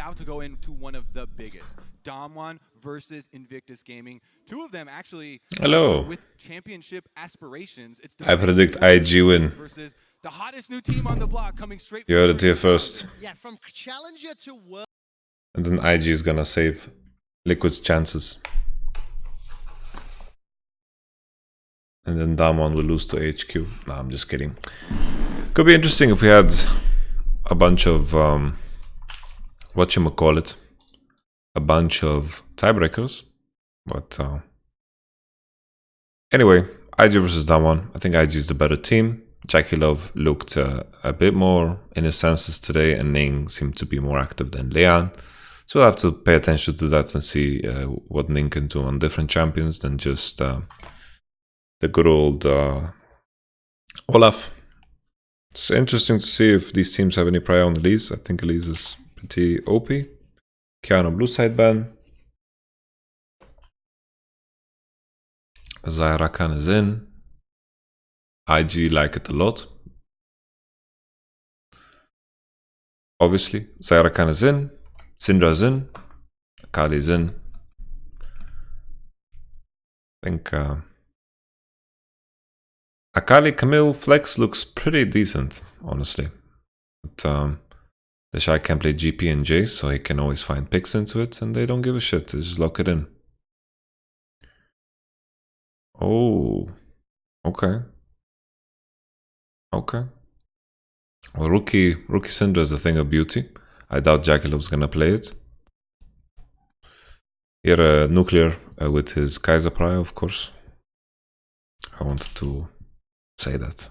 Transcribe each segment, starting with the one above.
about to go into one of the biggest. Damwon versus Invictus Gaming. Two of them actually with championship aspirations. It's I predict IG win. Versus the hottest new team on the block coming straight. You heard it here first. Yeah, from challenger to world. And then IG is gonna save Liquid's chances. And then Damwon will lose to HQ. No, I'm just kidding. Could be interesting if we had a bunch of whatchamacallit, a bunch of tiebreakers. But anyway, IG versus Damwon. I think IG is the better team. Jackie Love looked a bit more in his senses today, and Ning seemed to be more active than Leon. So we'll have to pay attention to that and see what Ning can do on different champions than just the good old Olaf. It's interesting to see if these teams have any prior on Elise. I think Elise is pretty OP. Keanu blue side ban. YamatoCannon is in. IG like it a lot. Obviously, YamatoCannon is in. Syndra's in. Akali's in. I think Akali Camille flex looks pretty decent, honestly. But the Shy can play GP and Jace, so he can always find picks into it, and they don't give a shit. They just lock it in. Oh, okay. Okay. Well, rookie Syndra is a thing of beauty. I doubt Jackie Love's gonna play it. Here, Nuclear with his Kaiser prior, of course. I wanted to say that.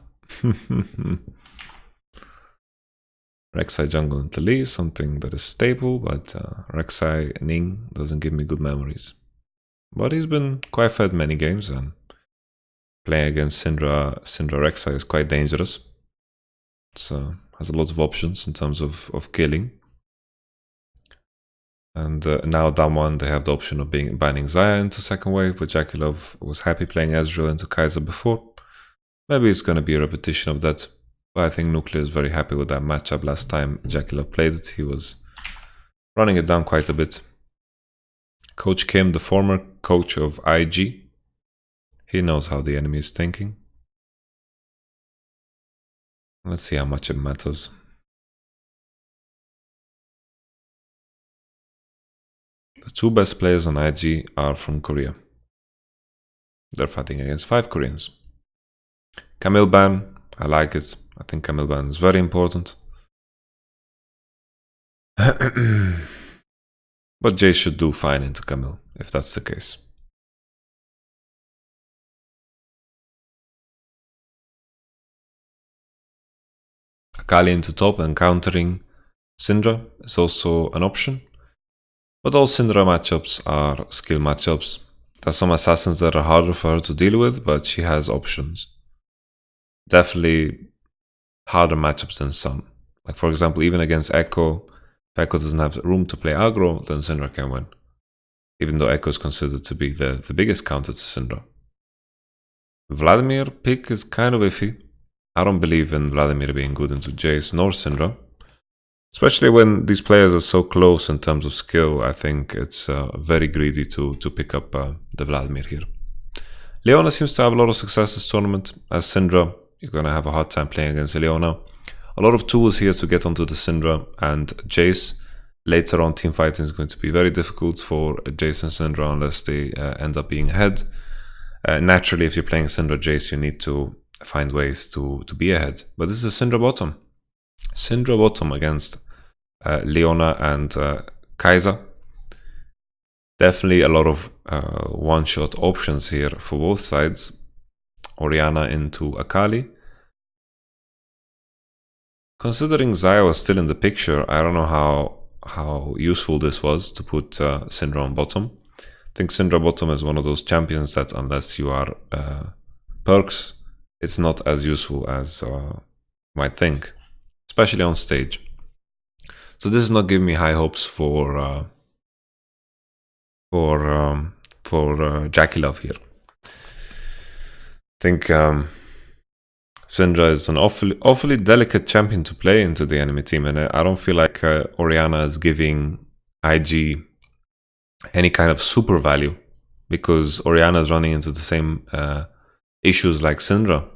Rek'Sai jungle into Lee, something that is stable, but Rek'Sai Ning doesn't give me good memories. But he's been quite fed many games, and playing against Syndra Rek'Sai is quite dangerous. It has a lot of options in terms of killing. And now Damwon, they have the option of banning Xayah into second wave, but Jackie Love was happy playing Ezreal into Kaiser before. Maybe it's going to be a repetition of that. But I think Nuclear is very happy with that matchup. Last time Jackie Love played it, he was running it down quite a bit. Coach Kim, the former coach of IG, he knows how the enemy is thinking. Let's see how much it matters. The two best players on IG are from Korea. They're fighting against 5 Koreans. Camille ban, I like it. I think Camille ban is very important. But Jace should do fine into Camille, if that's the case. Akali into top and countering Syndra is also an option. But all Syndra matchups are skill matchups. There's some assassins that are harder for her to deal with, but she has options. Definitely harder matchups than some. Like for example, even against Echo, if Echo doesn't have room to play aggro, then Syndra can win. Even though Echo is considered to be the biggest counter to Syndra. Vladimir pick is kind of iffy. I don't believe in Vladimir being good into Jace nor Syndra. Especially when these players are so close in terms of skill, I think it's very greedy to pick up the Vladimir here. Leona seems to have a lot of success this tournament. As Syndra, you're going to have a hard time playing against Leona. A lot of tools here to get onto the Syndra and Jace. Later on, team fighting is going to be very difficult for Jace and Syndra unless they end up being ahead. Naturally, if you're playing Syndra Jace, you need to find ways to be ahead. But this is Syndra bottom. Syndra bottom against Leona and Kaiser. Definitely a lot of one-shot options here for both sides. Orianna into Akali. Considering Xayah was still in the picture, I don't know how useful this was to put Syndra on bottom. I think Syndra bottom is one of those champions that unless you are perks, it's not as useful as you might think. Especially on stage. So this is not giving me high hopes for Jackie Love here. I think Syndra is an awfully delicate champion to play into the enemy team, and I don't feel like Orianna is giving IG any kind of super value, because Orianna is running into the same issues like Syndra.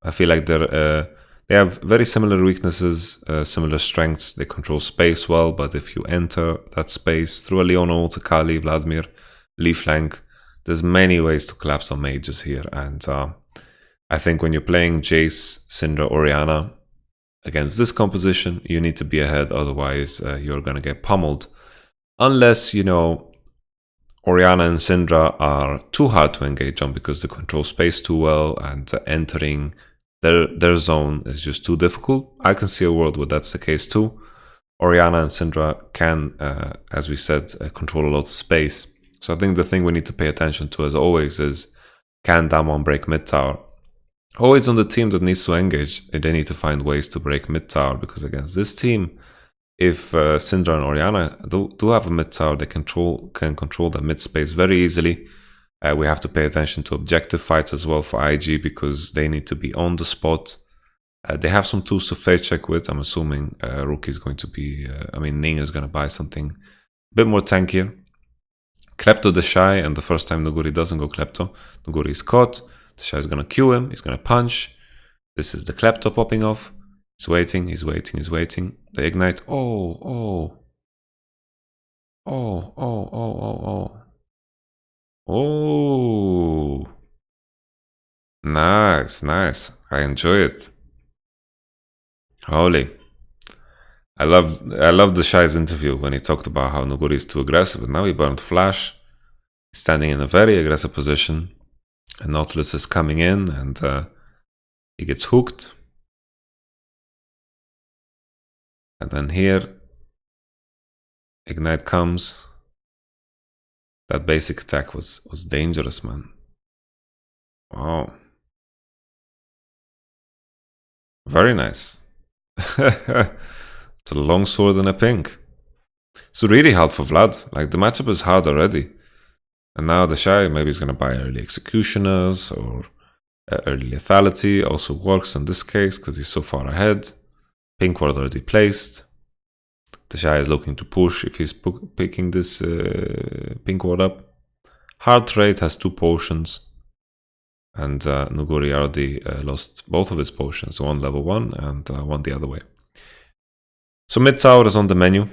I feel like they have very similar weaknesses, similar strengths. They control space well, but if you enter that space through a Leona, Ultikali, Vladimir, Lee flank, there's many ways to collapse on mages here. And I think when you're playing Jace, Syndra, Orianna against this composition, you need to be ahead, otherwise you're going to get pummeled. Unless, you know, Orianna and Syndra are too hard to engage on because they control space too well, and entering their zone is just too difficult. I can see a world where that's the case too. Orianna and Syndra can, as we said, control a lot of space. So I think the thing we need to pay attention to, as always, is can Damwon break mid tower? Always on the team that needs to engage, they need to find ways to break mid tower, because against this team, if Syndra and Orianna do have a mid tower, they can control the mid space very easily. We have to pay attention to objective fights as well for IG, because they need to be on the spot. They have some tools to face check with. I'm assuming Rookie is going to be, Ning is going to buy something a bit more tankier. Klepto the Shy, and the first time Nuguri doesn't go Klepto, Nuguri is caught. The Shy is going to Q him, he's going to punch. This is the Klepto popping off. He's waiting, he's waiting, he's waiting. They ignite. Oh. Nice, nice. I enjoy it. Holy. I love the Shy's interview when he talked about how Nuguri is too aggressive, and now he burned flash. He's standing in a very aggressive position, and Nautilus is coming in, and he gets hooked. And then here, Ignite comes. That basic attack was dangerous, man. Wow. Very nice. It's a long sword and a pink. It's really hard for Vlad. Like, the matchup is hard already. And now the Shy maybe is going to buy early Executioners or early Lethality. Also works in this case because he's so far ahead. Pink ward already placed. The Shy is looking to push if he's picking this pink ward up. Heart Rate has 2 potions. And Nuguri already lost both of his potions. One level 1 and one the other way. So mid tower is on the menu.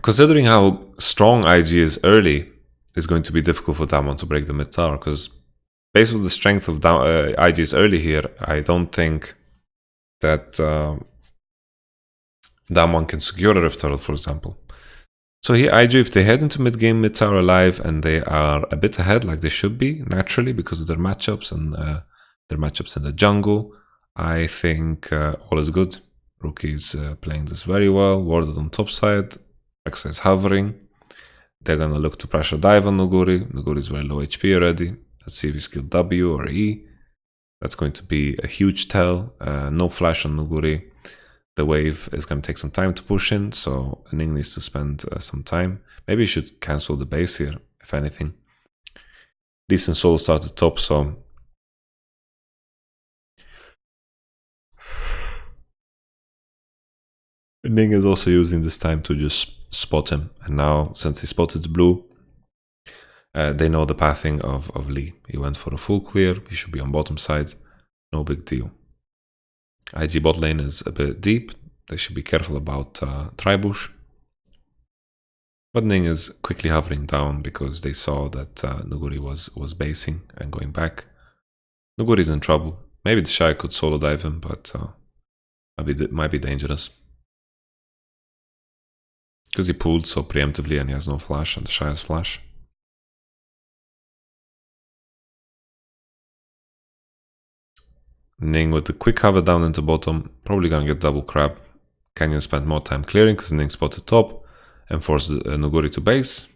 Considering how strong IG is early, it's going to be difficult for Damwon to break the mid tower, because based on the strength of IG's early here, I don't think that Damwon can secure a Rift Turtle, for example. So here IG, if they head into mid game, mid tower alive, and they are a bit ahead like they should be, naturally, because of their matchups and their matchups in the jungle, I think all is good. Rookie is playing this very well, warded on top side, Rexa is hovering. They're gonna look to pressure dive on Nuguri. Nuguri is very low HP already. Let's see if he's killed W or E. That's going to be a huge tell. No flash on Nuguri. The wave is going to take some time to push in, so Ning needs to spend some time. Maybe he should cancel the base here, if anything. Decent solo start at top, so Ning is also using this time to just spot him. And now, since he spotted blue, they know the pathing of Lee. He went for a full clear. He should be on bottom side. No big deal. IG bot lane is a bit deep. They should be careful about Tribush. But Ning is quickly hovering down because they saw that Nuguri was basing and going back. Nuguri's in trouble. Maybe the Shy could solo dive him, but might be dangerous. Because he pulled so preemptively and he has no flash, and the Shy has flash. Ning with the quick hover down into bottom, probably gonna get double crab. Canyon spent more time clearing because Ning spotted top and forced Nuguri to base.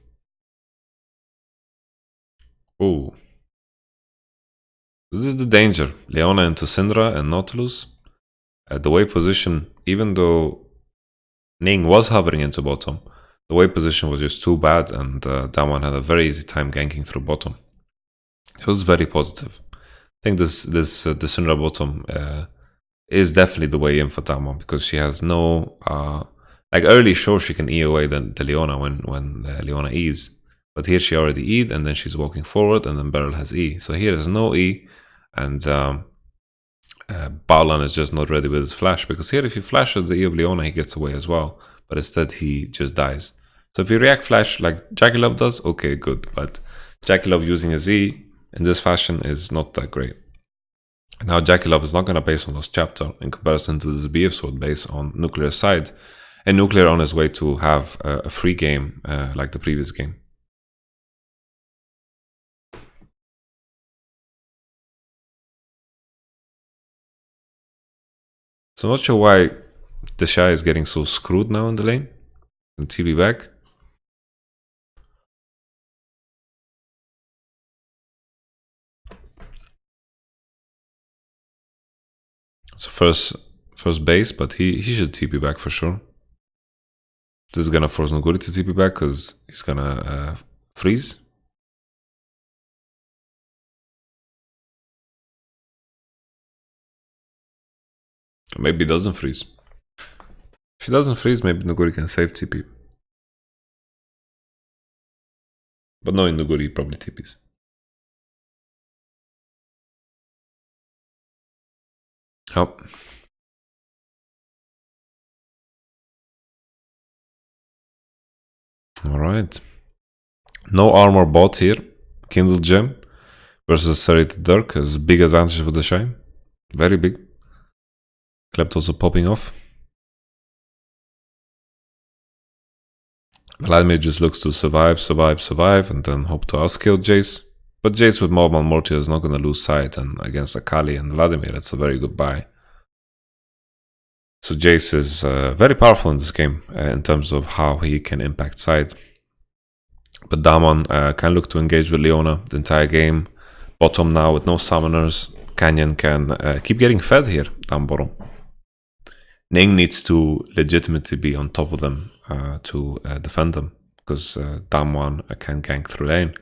Ooh. This is the danger. Leona into Syndra and Nautilus. The wave position, even though Ning was hovering into bottom, the wave position was just too bad, and Damwon had a very easy time ganking through bottom. It was very positive. I think this Syndra bottom is definitely the way in for Damwon, because she has no Like early, sure, she can E away the Leona when Leona E's. But here she already E'd, and then she's walking forward, and then Beryl has E. So here there's no E, and Balan is just not ready with his flash. Because here, if he flashes the E of Leona, he gets away as well. But instead, he just dies. So if you react flash like Jackie Love does, okay, good. But Jackie Love using his E in this fashion is not that great. Now Jackie Love is not going to base on Lost Chapter in comparison to this BF Sword base on Nuclear side. And Nuclear on his way to have a free game like the previous game. So I'm not sure why the Shy is getting so screwed now in the lane. And TB back. It's a first base, but he should TP back for sure. This is gonna force Nuguri to TP back because he's gonna freeze. Maybe he doesn't freeze. If he doesn't freeze, maybe Nuguri can save TP. But knowing Nuguri, he probably TPs. Oh. Alright. No armor bot here. Kindle Gem versus Serrated Dirk is a big advantage for the Shy. Very big. Klept also popping off. Vladimir just looks to survive, and then hope to outskill Jace. But Jace with Mob Morty is not going to lose sight, and against Akali and Vladimir, it's a very good buy. So Jace is very powerful in this game in terms of how he can impact side. But Damon can look to engage with Leona the entire game. Bottom now with no summoners. Canyon can keep getting fed here down bottom. Ning needs to legitimately be on top of them to defend them, because Damwon can gank through lane.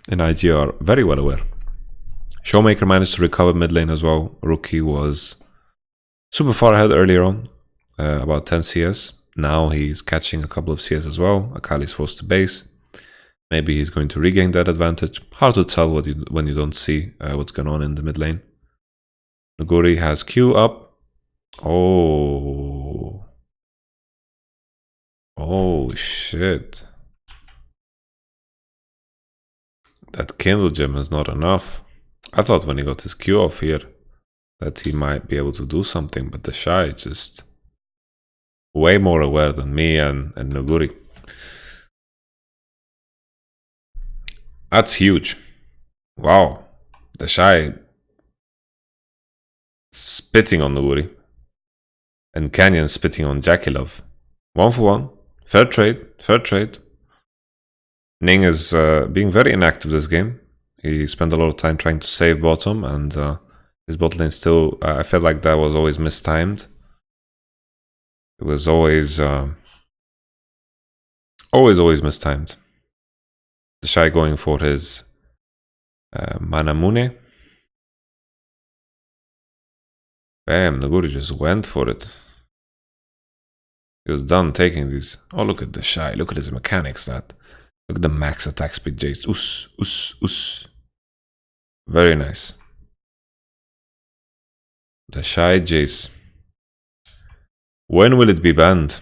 And IG are very well aware. Showmaker managed to recover mid lane as well. Rookie was super far ahead earlier on, about 10 CS. Now he's catching a couple of CS as well. Akali's forced to base. Maybe he's going to regain that advantage. Hard to tell when you don't see what's going on in the mid lane. Nuguri has Q up. Oh. Oh, shit. That Kindle Gem is not enough. I thought when he got his Q off here that he might be able to do something, but the Shy just way more aware than me and Nuguri. That's huge. Wow. The Shy spitting on Nuguri. And Canyon spitting on Jackie Love. 1 for 1. Fair trade. Fair trade. Ning is being very inactive this game. He spent a lot of time trying to save bottom, and his bot lane still, I felt like that was always mistimed. It was always mistimed. The Shy going for his Manamune. Bam, Nuguri just went for it. He was done taking these. Oh, look at the Shy. Look at his mechanics. Look at the max attack speed, Jace. Us. Very nice. The Shy Jace. When will it be banned?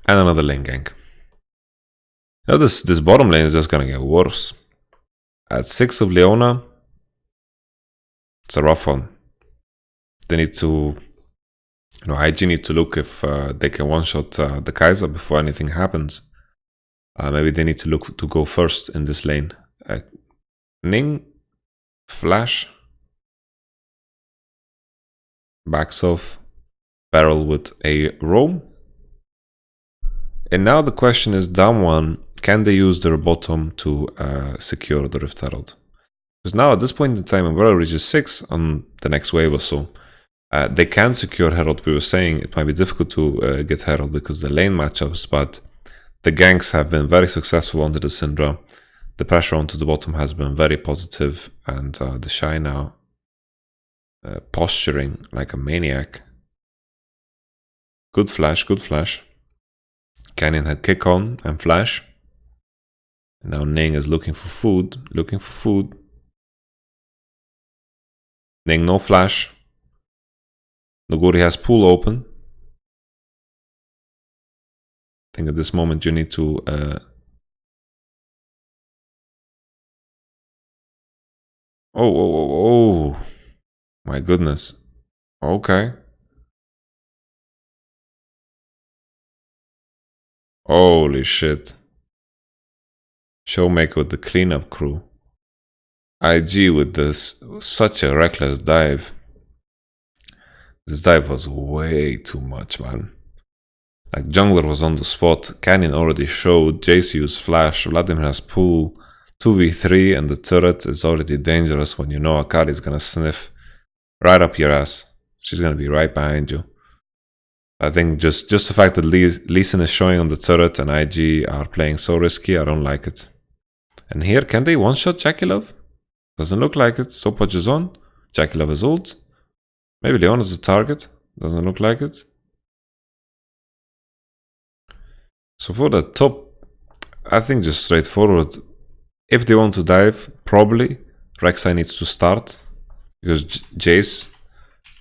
And another lane gank. You know, this bottom lane is just gonna get worse. At 6 of Leona, it's a rough one. They need to, IG need to look if they can one-shot the Kaiser before anything happens. Maybe they need to look to go first in this lane. Ning, flash, backs off, Beryl with a roam. And now the question is, down one, can they use their bottom to secure the Rift Herald? Because now at this point in time, when Beryl reaches 6 on the next wave or so, they can secure Herald. We were saying it might be difficult to get Herald because the lane matchups, but the ganks have been very successful under the Syndra. The pressure onto the bottom has been very positive, and the Shy now posturing like a maniac. Good flash, good flash. Cannon had kick on and flash. And now Ning is looking for food, Ning no flash. Nuguri has pool open. I think at this moment you need to oh my goodness. Okay. Holy shit. Showmaker with the cleanup crew. IG with this, such a reckless dive. This dive was way too much, man. Like, jungler was on the spot, Cannon already showed, Jace used flash, Vladimir has pool, 2v3 and the turret is already dangerous when you know Akali is gonna sniff right up your ass. She's gonna be right behind you. I think just the fact that Lee Sin is showing on the turret and IG are playing so risky, I don't like it. And here, can they one-shot Jackie Love? Doesn't look like it. Stopwatch is on. Jackie Love is ult. Maybe Leon is the target. Doesn't look like it. So for the top, I think just straightforward. If they want to dive, probably Rek'Sai needs to start. Because Jace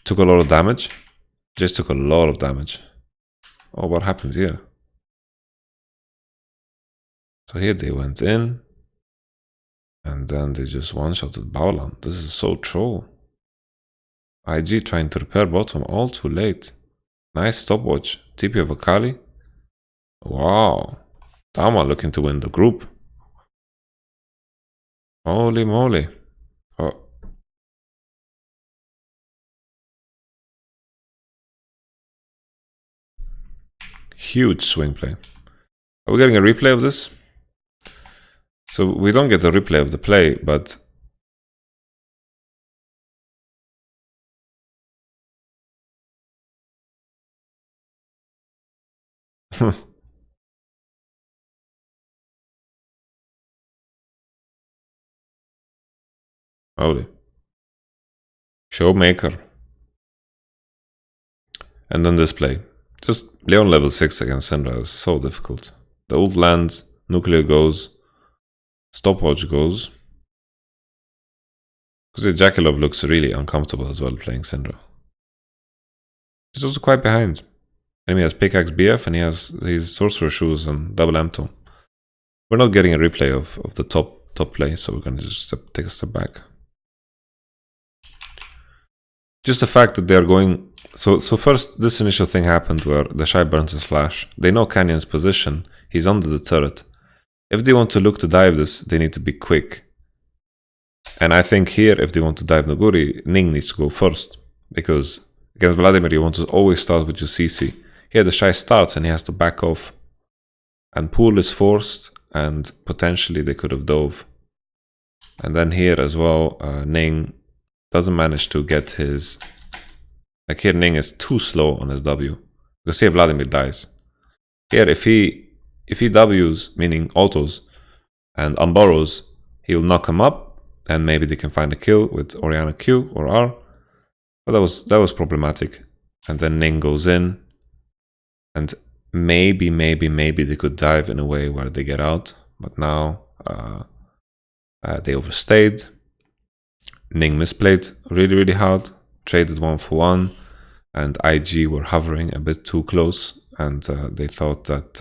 took a lot of damage. Jace took a lot of damage. Oh, what happened here? So here they went in. And then they just one-shotted Baolan. This is so troll. IG trying to repair bottom, all too late. Nice stopwatch. TP of Akali. Wow. Tama looking to win the group. Holy moly. Oh. Huge swing play. Are we getting a replay of this? So we don't get a replay of the play, but holy. Showmaker. And then this play. Just Leon level 6 against Syndra is so difficult. The ult lands, nuclear goes, stopwatch goes. Because Jackalov looks really uncomfortable as well playing Syndra. He's also quite behind. Enemy has pickaxe BF and he has his sorcerer shoes and double M-tome. We're not getting a replay of the top play, so we're gonna just take a step back. Just the fact that they're going... So first, this initial thing happened where the Shy burns his flash. They know Canyon's position. He's under the turret. If they want to look to dive this, they need to be quick. And I think here, if they want to dive Nuguri, Ning needs to go first. Because against Vladimir, you want to always start with your CC. Here, the Shy starts and he has to back off. And pool is forced, and potentially they could have dove. And then here as well, Ning doesn't manage to get his... Like here, Ning is too slow on his W. Because here, Vladimir dies. Here, if he Ws, meaning autos, and unburrows, he'll knock him up, and maybe they can find a kill with Orianna Q or R. But that was problematic. And then Ning goes in, and maybe they could dive in a way where they get out. But now they overstayed. Ning misplayed really hard. Traded 1-for-1, and IG were hovering a bit too close, and they thought that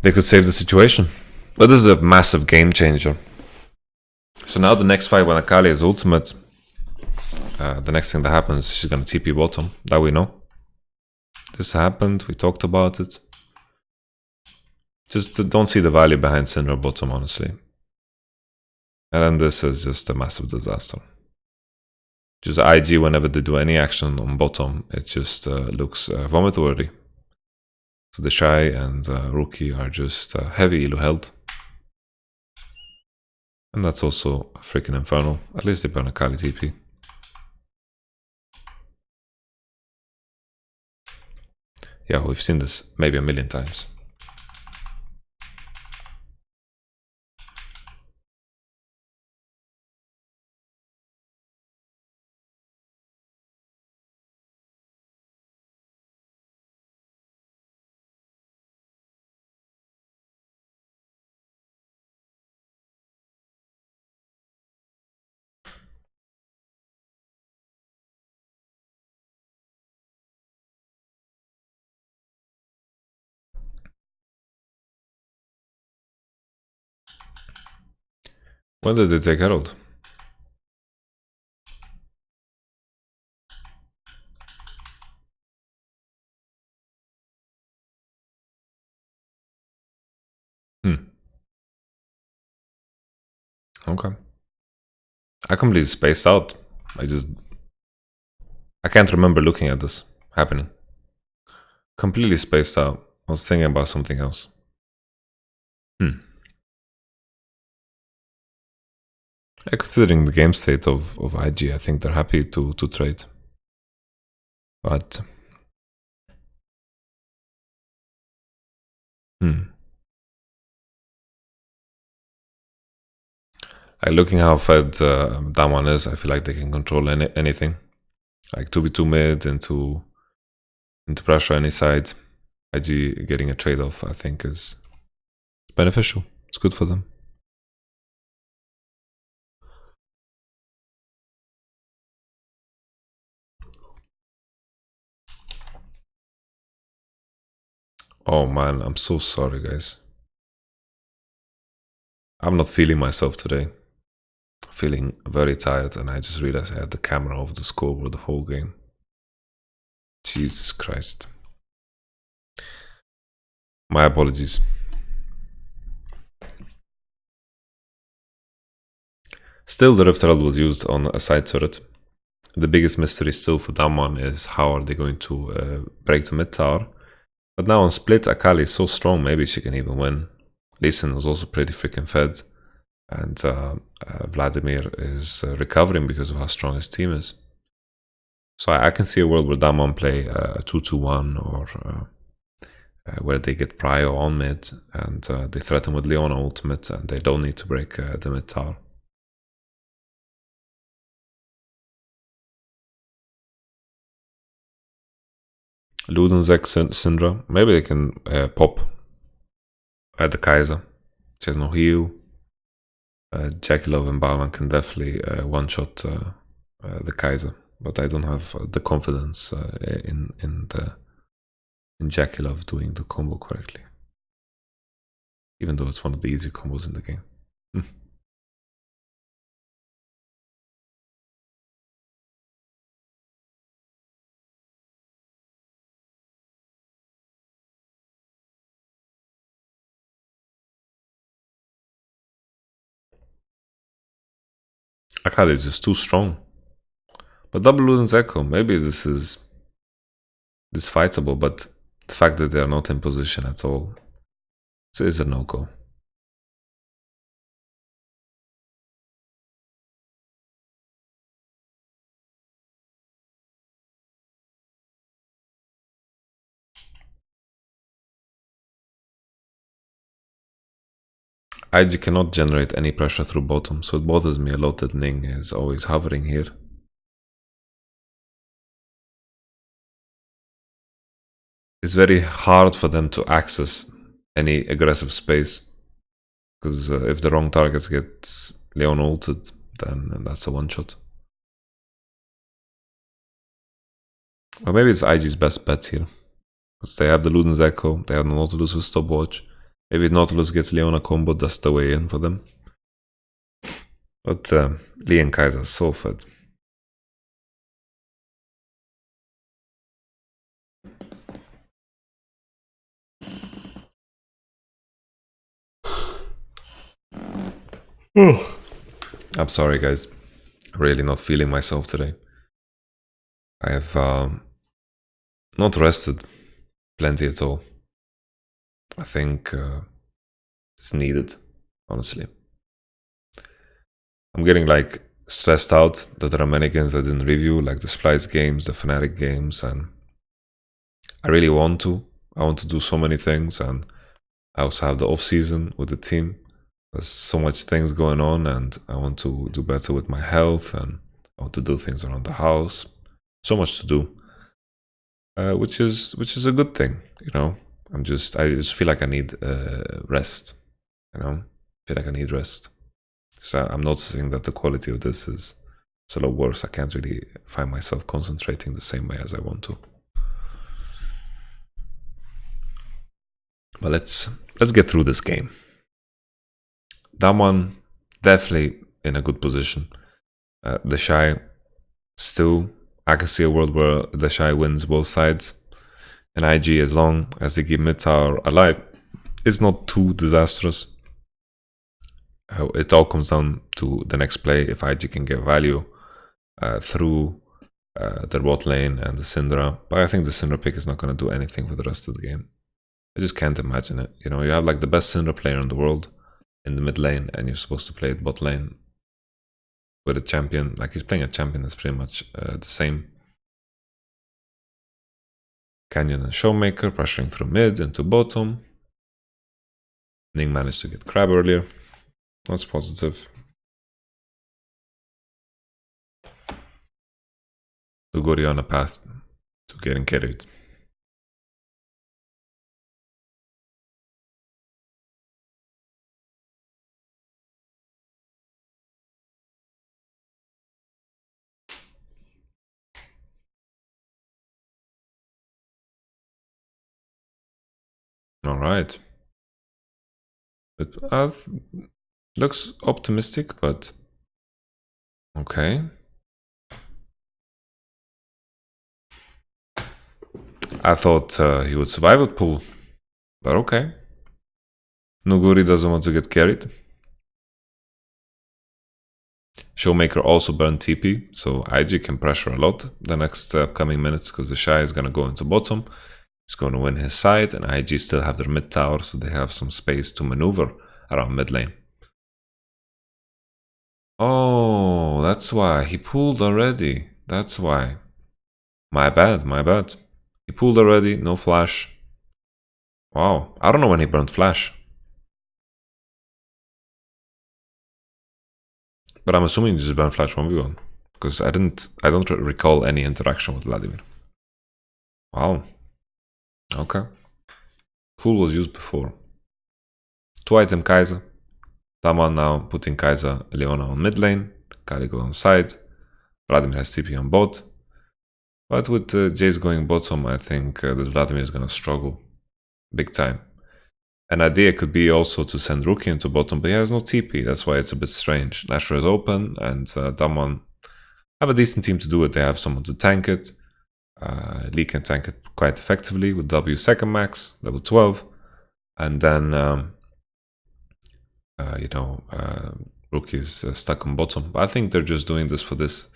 they could save the situation. But this is a massive game changer. So now the next fight, when Akali is ultimate, the next thing that happens, she's gonna TP bottom. That we know. This happened, we talked about it. Just don't see the value behind Syndra bottom, honestly. And then this is just a massive disaster. Just IG, whenever they do any action on bottom, it just looks vomit-worthy. So the Shy and Rookie are just heavy elo held. And that's also a freaking infernal. At least they burn a Kali TP. Yeah, we've seen this maybe a million times. When did they take Herald? Okay. I completely spaced out. I can't remember looking at this happening. Completely spaced out. I was thinking about something else. Considering the game state of IG, I think they're happy to trade. But looking how fed that one is, I feel like they can control anything. Like 2v2 mid into pressure any side. IG getting a trade-off, I think, is beneficial. It's good for them. Oh man, I'm so sorry, guys. I'm not feeling myself today. Feeling very tired, and I just realized I had the camera off the scoreboard the whole game. Jesus Christ. My apologies. Still, the Rift Herald was used on a side turret. The biggest mystery still for Damwon is how are they going to break the mid tower. But now on split, Akali is so strong, maybe she can even win. Lee Sin was also pretty freaking fed. And Vladimir is recovering because of how strong his team is. So I can see a world where Damwon play a 2-2-1 or where they get Prio on mid and they threaten with Leona ultimate and they don't need to break the mid tower. Ludenzek Syndra, maybe they can pop at the Kaiser. She has no heal. Jackie Love and Balan can definitely one-shot the Kaiser, but I don't have the confidence in Jackie Love doing the combo correctly, even though it's one of the easy combos in the game. Akali is just too strong. But double Luden's Echo, maybe this is fightable, but the fact that they are not in position at all, it is a no-go. IG cannot generate any pressure through bottom, so it bothers me a lot that Ning is always hovering here. It's very hard for them to access any aggressive space, because if the wrong targets get Leon ulted, then that's a one-shot. Or maybe it's IG's best bet here, because they have the Luden's Echo, they have the Nautilus with stopwatch. Maybe Nautilus gets Leona combo, that's the way in for them. But Lee and Kaiser are so fed. I'm sorry, guys. Really not feeling myself today. I have not rested plenty at all. I think it's needed, honestly. I'm getting like stressed out that there are many games I didn't review, like the Splice games, the Fnatic games, and I really want to. I want to do so many things, and I also have the off season with the team. There's so much things going on, and I want to do better with my health, and I want to do things around the house. So much to do, which is a good thing, you know. I just feel like I need rest, you know. I feel like I need rest. So I'm noticing that the quality of this is a lot worse. I can't really find myself concentrating the same way as I want to. But let's get through this game. Damwon definitely in a good position. The Shy, still, I can see a world where the Shy wins both sides. And IG, as long as they keep mid tower alive, it's not too disastrous. It all comes down to the next play. If IG can get value through their bot lane and the Syndra. But I think the Syndra pick is not going to do anything for the rest of the game. I just can't imagine it. You know, you have like the best Syndra player in the world in the mid lane, and you're supposed to play it bot lane with a champion. Like, he's playing a champion that's pretty much the same. Canyon and Showmaker pressuring through mid into bottom. Ning managed to get Crab earlier. That's positive. Lugori on a path to getting carried. All right. It looks optimistic, but okay. I thought he would survive with pool, but okay. Nuguri doesn't want to get carried. Showmaker also burned TP, so IG can pressure a lot the next upcoming minutes because the Shy is going to go into bottom. He's going to win his side, and IG still have their mid tower, so they have some space to maneuver around mid lane. Oh, that's why. He pulled already. That's why. My bad, my bad. He pulled already, no flash. Wow, I don't know when he burned flash. But I'm assuming he just burned flash 1v1. Because I don't recall any interaction with Vladimir. Wow. Okay. Pool was used before. 2-item Kai'Sa. Daman now putting Kai'Sa Leona on mid lane. Caligo on side. Vladimir has TP on bot. But with Jace going bottom, I think this Vladimir is going to struggle. Big time. An idea could be also to send Rookie into bottom, but he has no TP. That's why it's a bit strange. Nashor is open, and Damwon have a decent team to do it. They have someone to tank it. Lee can tank it quite effectively with W second max, level 12. And then, Rookie is stuck on bottom. But I think they're just doing this for this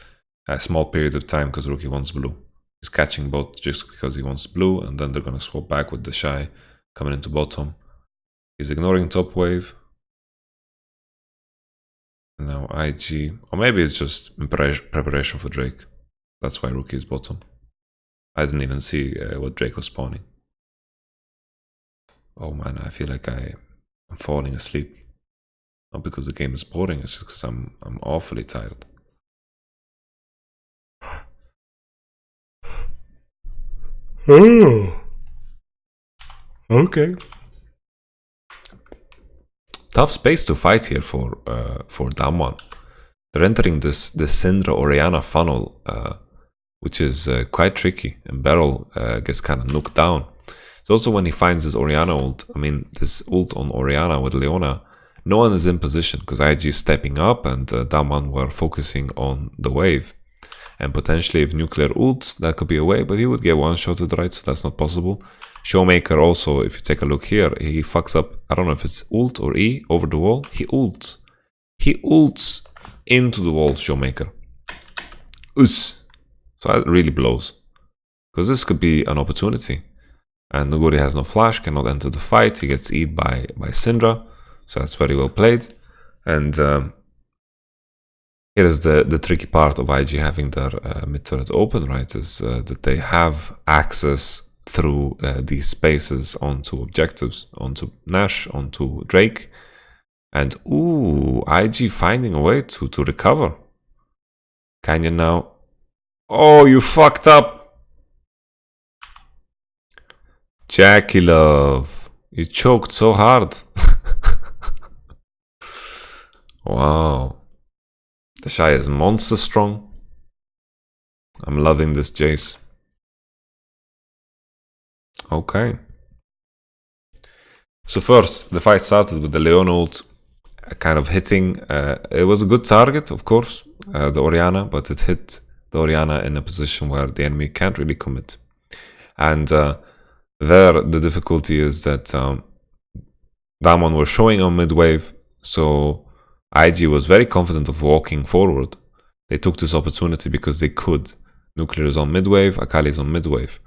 small period of time because Rookie wants blue. He's catching bot just because he wants blue, and then they're going to swap back with the Shy coming into bottom. He's ignoring top wave. And now IG. Or maybe it's just in preparation for Drake. That's why Rookie is bottom. I didn't even see what Drake was spawning. Oh man, I feel like I'm falling asleep. Not because the game is boring, it's just because I'm awfully tired. Oh. Okay. Tough space to fight here for Damwon. They're entering this Syndra Orianna funnel, which is quite tricky, and Beryl gets kind of knocked down. So also when he finds this Orianna ult, I mean this ult on Orianna with Leona, no one is in position because IG is stepping up and Damwon were focusing on the wave. And potentially if nuclear ults, that could be a way, but he would get one-shotted, right? So that's not possible. Showmaker also, if you take a look here, he fucks up, I don't know if it's ult or E over the wall. He ults. He ults into the wall, Showmaker. Us. So that really blows. Because this could be an opportunity. And Nuguri has no flash, cannot enter the fight. He gets eaten by Syndra. So that's very well played. And here is the tricky part of IG having their mid turret open, right? Is that they have access through these spaces onto objectives, onto Nash, onto Drake. And ooh, IG finding a way to recover. Canyon now. Oh, you fucked up. Jackie love. You choked so hard. Wow. The Shy is monster strong. I'm loving this Jace. Okay. So first, the fight started with the Leona ult, kind of hitting. It was a good target, of course, the Oriana, but it hit the Oriana in a position where the enemy can't really commit. And there, the difficulty is that Damwon were showing on mid-wave, so IG was very confident of walking forward. They took this opportunity because they could. Nuclear is on mid-wave, Akali is on mid-wave.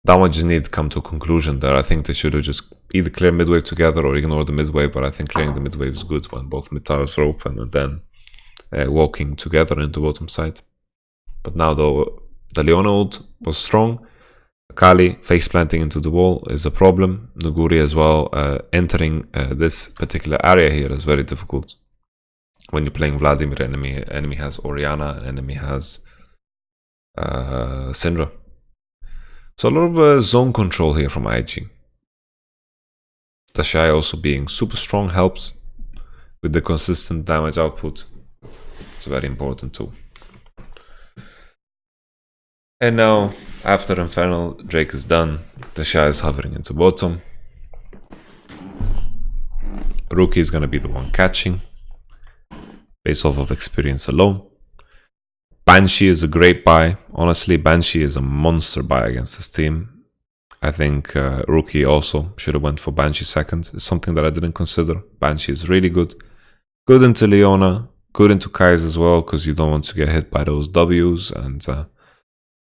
Damwon just need to come to a conclusion there. I think they should have just either clear mid-wave together or ignore the mid-wave, but I think clearing the mid-wave is good when both mid-towers are open and then walking together into bottom side. But now though, the Leona ult was strong. Akali face planting into the wall is a problem. Nuguri as well, entering this particular area here is very difficult. When you're playing Vladimir, enemy has Oriana, enemy has Syndra. So a lot of zone control here from IG. Tashai also being super strong helps with the consistent damage output. It's very important too. And now, after Infernal, Drake is done. Tashai is hovering into bottom. Rookie is gonna be the one catching, based off of experience alone. Banshee is a great buy. Honestly, Banshee is a monster buy against this team. I think Rookie also should have went for Banshee second. It's something that I didn't consider. Banshee is really good. Good into Leona. Good into Kai's as well, because you don't want to get hit by those W's, and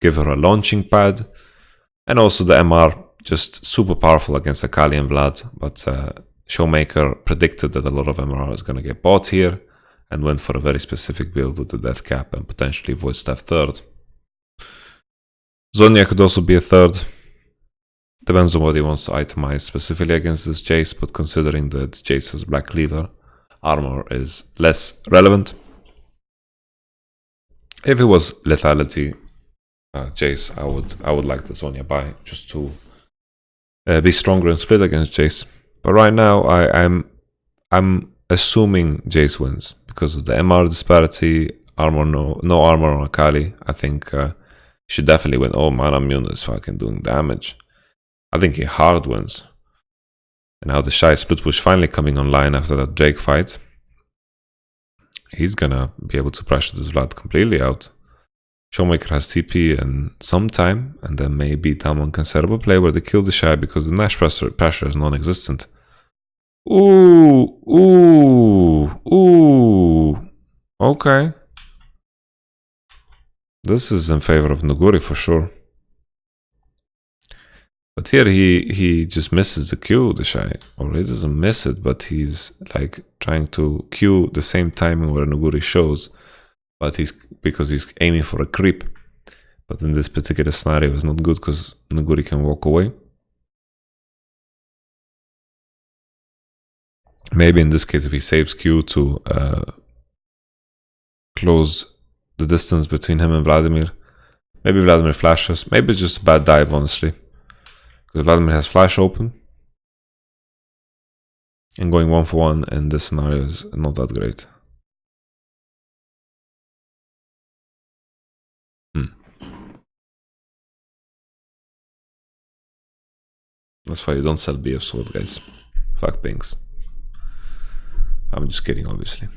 give her a launching pad. And also the MR, just super powerful against Akali and Vlad. But Showmaker predicted that a lot of MR is going to get bought here, and went for a very specific build with the death cap and potentially void staff third. Zonya could also be a third. Depends on what he wants to itemize specifically against this Jace, but considering that Jace has Black Cleaver, armor is less relevant. If it was lethality, Jace, I would like the Zonya buy just to be stronger and split against Jace. But right now, I'm assuming Jace wins because of the MR disparity, armor no armor on Akali. I think he should definitely win. Oh, Mana Immune is fucking doing damage. I think he hard wins. And now the Shy split push finally coming online after that Drake fight. He's gonna be able to pressure this Vlad completely out. Showmaker has TP and some time, and then maybe Damwon can set up a play where they kill the Shy because the Nash pressure is non-existent. Ooh. Okay. This is in favor of Nuguri for sure. But here he just misses the Q, the Shy. Or he doesn't miss it, but he's like trying to Q the same timing where Nuguri shows. But because he's aiming for a creep. But in this particular scenario it's not good because Nuguri can walk away. Maybe in this case if he saves Q to close the distance between him and Vladimir. Maybe Vladimir flashes. Maybe it's just a bad dive, honestly. Because Vladimir has flash open. And going 1-for-1 in this scenario is not that great. That's why you don't sell BF sword, guys. Fuck pings. I'm just kidding, obviously.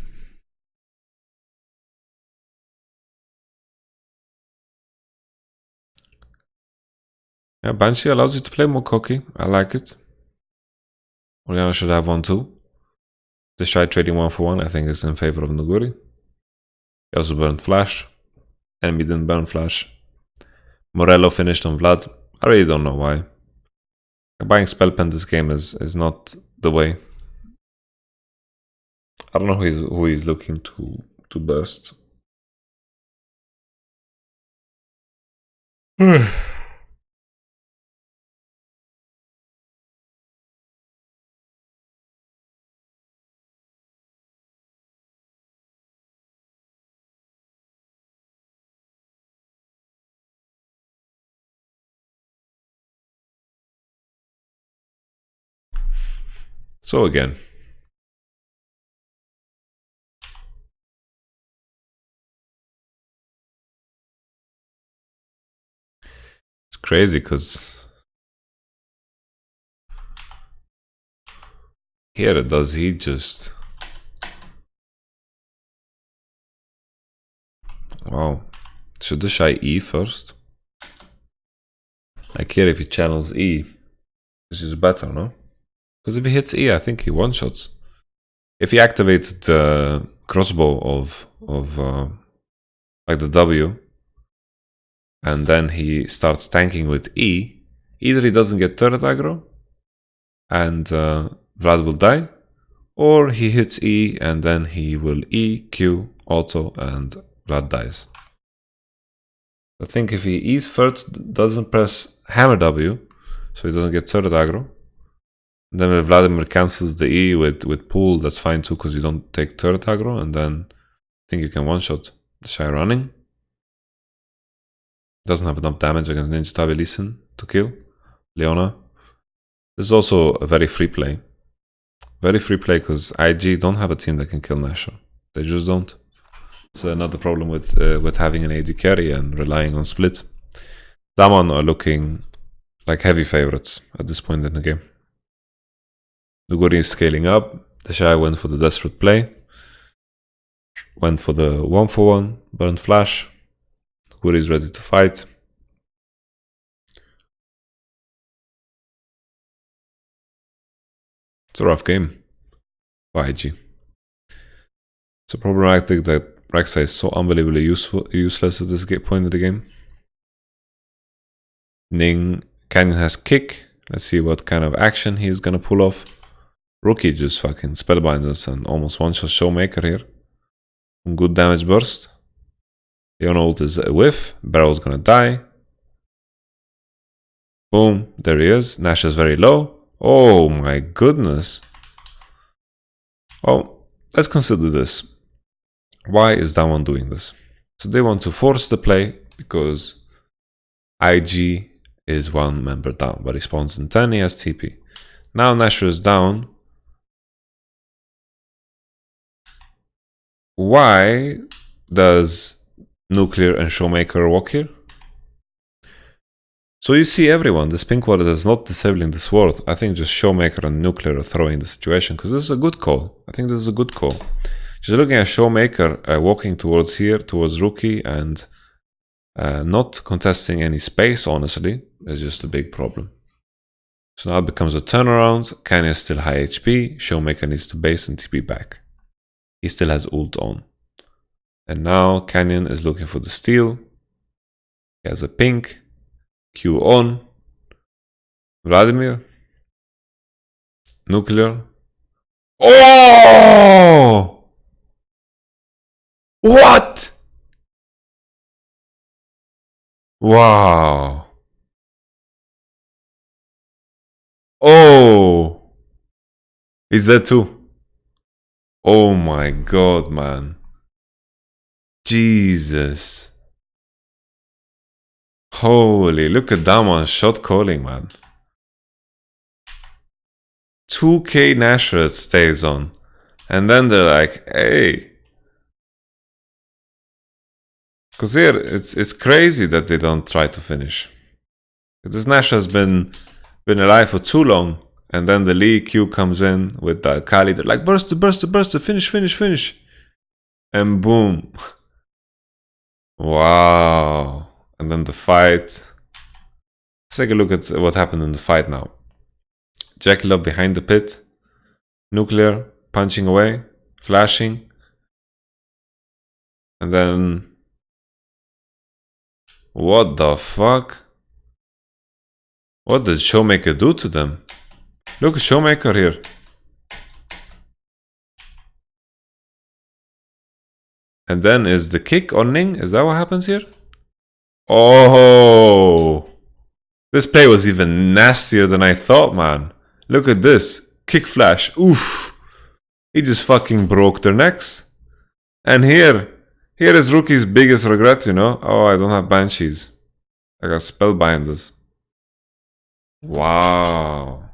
Yeah, Banshee allows you to play more cocky. I like it. Oriana should have one too. The Shy trading 1-for-1 I think is in favor of Nuguri. He also burned Flash. Enemy didn't burn Flash. Morello finished on Vlad. I really don't know why. Buying Spellpen this game is not the way. I don't know who he's looking to burst. So again, it's crazy because Here, does he just... Wow. Should the shy E first? Like here, if he channels E, this is better, no? Because if he hits E, I think he one-shots. If he activates the crossbow of like the W, and then he starts tanking with E, either he doesn't get turret aggro, and Vlad will die, or he hits E, and then he will E, Q, auto, and Vlad dies. I think if he E's first, doesn't press hammer W, so he doesn't get turret aggro, then if Vladimir cancels the E with pull, that's fine too, because you don't take turret aggro, and then I think you can one-shot the Shy running. Doesn't have enough damage against Ninja Tabi Lee Sin to kill Leona. This is also a very free play. Very free play because IG don't have a team that can kill Nashor. They just don't. It's another problem with having an AD carry and relying on split. Damon are looking like heavy favorites at this point in the game. Nuguri is scaling up. The Shy went for the desperate play. Went for the 1-for-1, burnt flash. Nuguri is ready to fight. It's a rough game for IG. It's problematic that Rek'Sai is so unbelievably useless at this point of the game. Ning, Canyon has kick. Let's see what kind of action he's gonna pull off. Rookie just fucking spellbinders and almost one-shot Showmaker here. Good damage burst. Leona ult is a whiff. Barrel's gonna die. Boom, there he is. Nash is very low. Oh my goodness. Well, let's consider this. Why is Damon doing this? So they want to force the play because IG is one member down, but he spawns in 10, he has TP. Now Nashor is down. Why does Nuclear and Showmaker walk here? So you see everyone, this pink ward is not disabling this ward. I think just Showmaker and Nuclear are throwing the situation because this is a good call. I think this is a good call. Just looking at Showmaker walking towards here, towards Rookie, and not contesting any space, honestly, is just a big problem. So now it becomes a turnaround. Canyon is still high HP. Showmaker needs to base and TP back. He still has ult on. And now Canyon is looking for the steal. He has a pink. Q on. Vladimir. Nuclear. Oh! What? Wow. Oh. Is that too? Oh my god, man. Jesus. Holy, look at Damon's shot calling, man. 2k Nashor stays on. And then they're like, hey. Because here, it's crazy that they don't try to finish. This Nashor has been alive for too long. And then the Lee Q comes in with the Kali. They're like, burst, finish. And boom. Wow. And then the fight. Let's take a look at what happened in the fight now. Jekyll up behind the pit. Nuclear punching away. Flashing. And then... what the fuck? What did Showmaker do to them? Look at Showmaker here. And then is the kick on Ning? Is that what happens here? Oh! This play was even nastier than I thought, man. Look at this. Kick flash. Oof. He just fucking broke their necks. And here is Rookie's biggest regret, you know? Oh, I don't have Banshees. I got Spellbinders. Wow.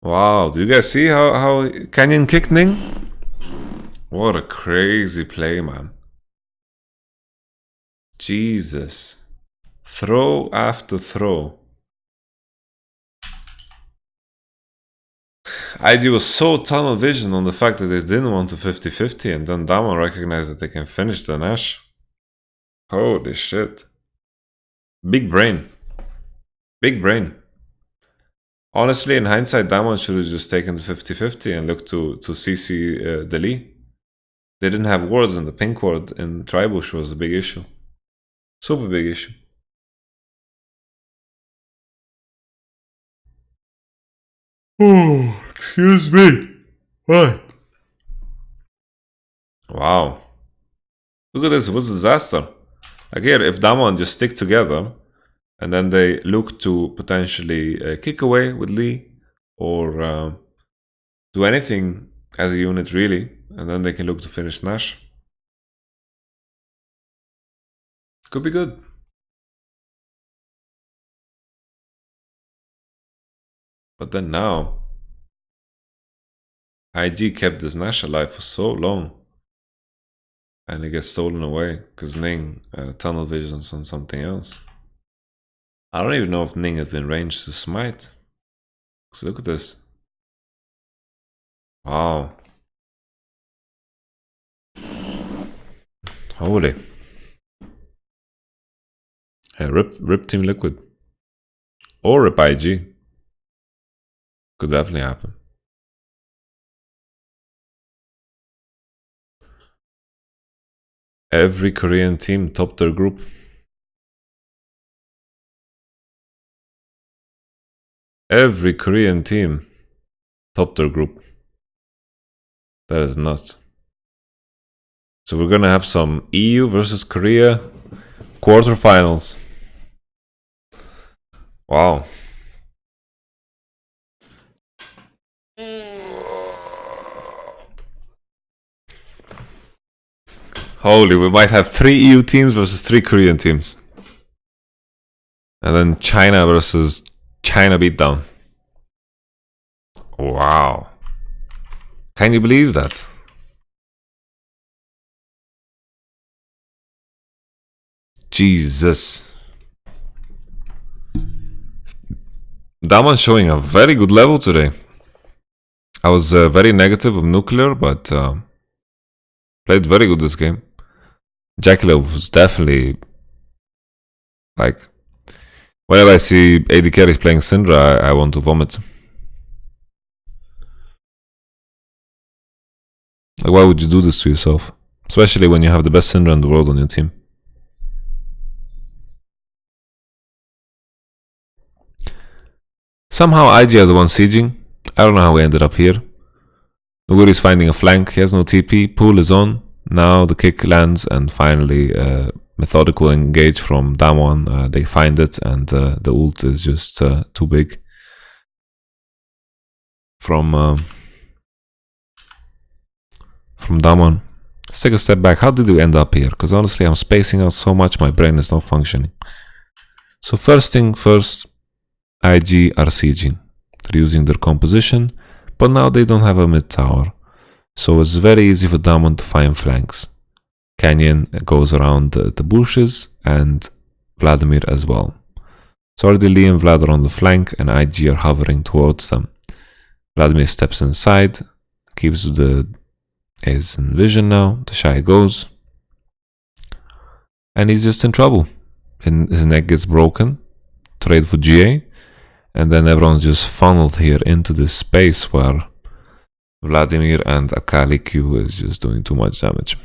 Wow, do you guys see how Canyon kicked Ning? What a crazy play, man. Jesus. Throw after throw. IG was so tunnel vision on the fact that they didn't want to 50-50, and then Damon recognized that they can finish the Nash. Holy shit. Big brain. Big brain. Honestly, in hindsight, Damon should have just taken the 50-50 and looked to CC the Lee. They didn't have wards, and the pink ward in Tribush was a big issue. Super big issue. Oh, excuse me. What? Wow. Look at this. It was a disaster. Like here, if Damon just stick together, and then they look to potentially kick away with Lee, or do anything as a unit really, and then they can look to finish Nash. Could be good. But then now, IG kept this Nash alive for so long, and it gets stolen away because Ning tunnel visions on something else. I don't even know if Ning is in range to smite. So look at this. Wow. Holy. Hey, rip Team Liquid. Or rip IG. Could definitely happen. Every Korean team topped their group. Every Korean team topped their group. That is nuts. So we're gonna have some EU versus Korea quarterfinals. Wow. Holy, we might have 3 EU teams versus 3 Korean teams. And then China versus China beatdown. Wow. Can you believe that? Jesus. Damon's showing a very good level today. I was very negative of nuclear, but played very good this game. Jackalo was definitely like, whenever I see AD carries playing Syndra, I want to vomit. Like, why would you do this to yourself? Especially when you have the best Syndra in the world on your team. Somehow IG are the one sieging. I don't know how we ended up here. Nuguri is finding a flank. He has no TP. Pool is on. Now the kick lands, and finally methodical engage from Damwon. They find it, and the ult is just too big. From Damwon. Let's take a step back. How did we end up here? Because honestly, I'm spacing out so much, my brain is not functioning. So first thing first, IG are sieging. They're using their composition, but now they don't have a mid tower. So it's very easy for Damon to find flanks. Canyon goes around the bushes, and Vladimir as well. So already Lee and Vlad are on the flank, and IG are hovering towards them. Vladimir steps inside, keeps is in vision now. The Shy goes, and he's just in trouble. And his neck gets broken. Trade for GA. And then everyone's just funneled here into this space where Vladimir and Akali Q is just doing too much damage.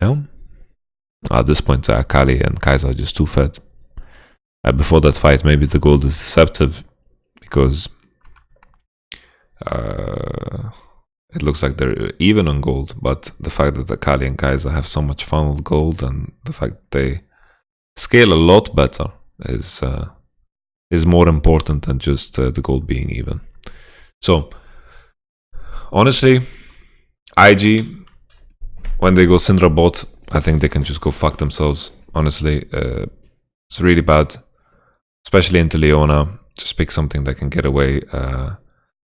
Yeah. At this point, Akali and Kai'Sa are just too fed. Before that fight, maybe the gold is deceptive because it looks like they're even on gold, but the fact that Akali and Kai'Sa have so much funneled gold, and the fact that they scale a lot better is more important than just the gold being even. So honestly, IG, when they go Syndra bot, I think they can just go fuck themselves. Honestly, it's really bad, especially into Leona. Just pick something that can get away.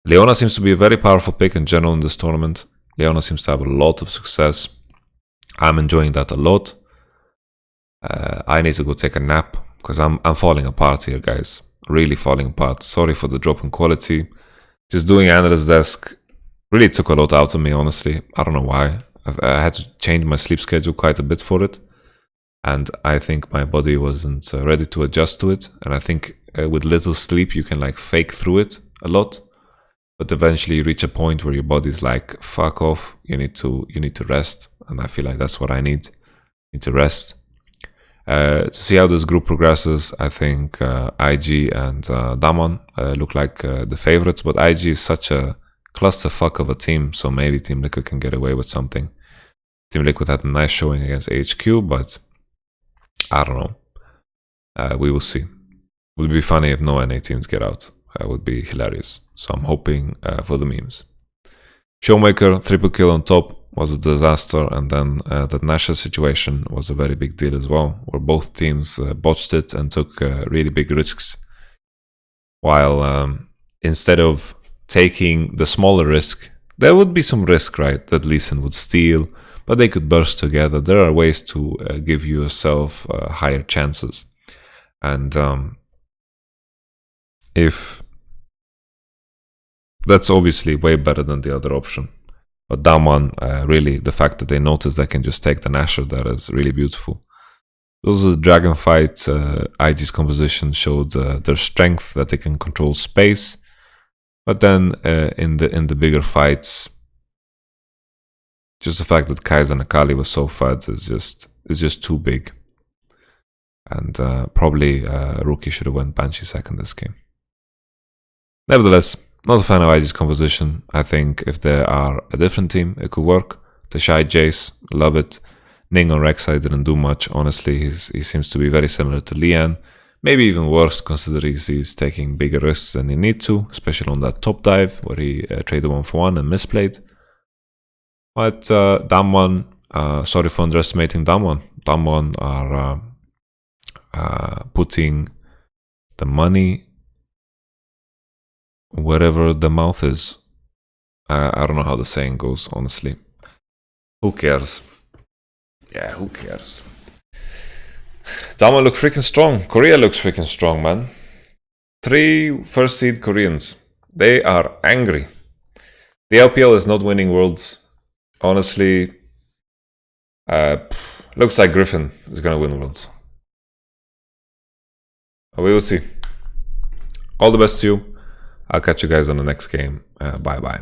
Leona seems to be a very powerful pick in general in this tournament. Leona seems to have a lot of success. I'm enjoying that a lot. I need to go take a nap because I'm falling apart here, guys. really falling apart. Sorry for the drop in quality. Just doing Analyst Desk really took a lot out of me, honestly. I don't know why. I had to change my sleep schedule quite a bit for it. And I think my body wasn't ready to adjust to it. And I think with little sleep, you can like fake through it a lot. But eventually you reach a point where your body's like, fuck off, you need to rest. And I feel like that's what I need. I need to rest. To see how this group progresses, I think IG and Damon look like the favorites, but IG is such a clusterfuck of a team, so maybe Team Liquid can get away with something. Team Liquid had a nice showing against HQ, but I don't know. We will see. It would be funny if no NA teams get out. It would be hilarious. So I'm hoping for the memes. Showmaker, triple kill on top was a disaster, and then that Nash's situation was a very big deal as well, where both teams botched it and took really big risks. While instead of taking the smaller risk, there would be some risk, right? That Lee Sin would steal, but they could burst together. There are ways to give yourself higher chances. And if that's obviously way better than the other option. But that one, really, the fact that they noticed they can just take the Nasher, that is really beautiful. Also, the Dragon fight, IG's composition showed their strength, that they can control space. But then in the bigger fights, just the fact that Kaiser and Akali was so fed is just too big. And probably Rookie should have went Banshee second this game. Nevertheless, not a fan of IG's composition. I think if they are a different team, it could work. The Shy Jace, love it. Ning on Rek'Sai didn't do much. Honestly, he seems to be very similar to Lian. Maybe even worse, considering he's taking bigger risks than he need to, especially on that top dive, where he traded 1-for-1 and misplayed. But Damwon, sorry for underestimating Damwon. Damwon are putting the money wherever the mouth is. I don't know how the saying goes, honestly. Who cares? Yeah, who cares? Damwon look freaking strong. Korea looks freaking strong, man. 3 first seed Koreans. They are angry. The LPL is not winning worlds. Honestly, looks like Griffin is gonna win worlds. We will see. All the best to you. I'll catch you guys on the next game. Bye bye.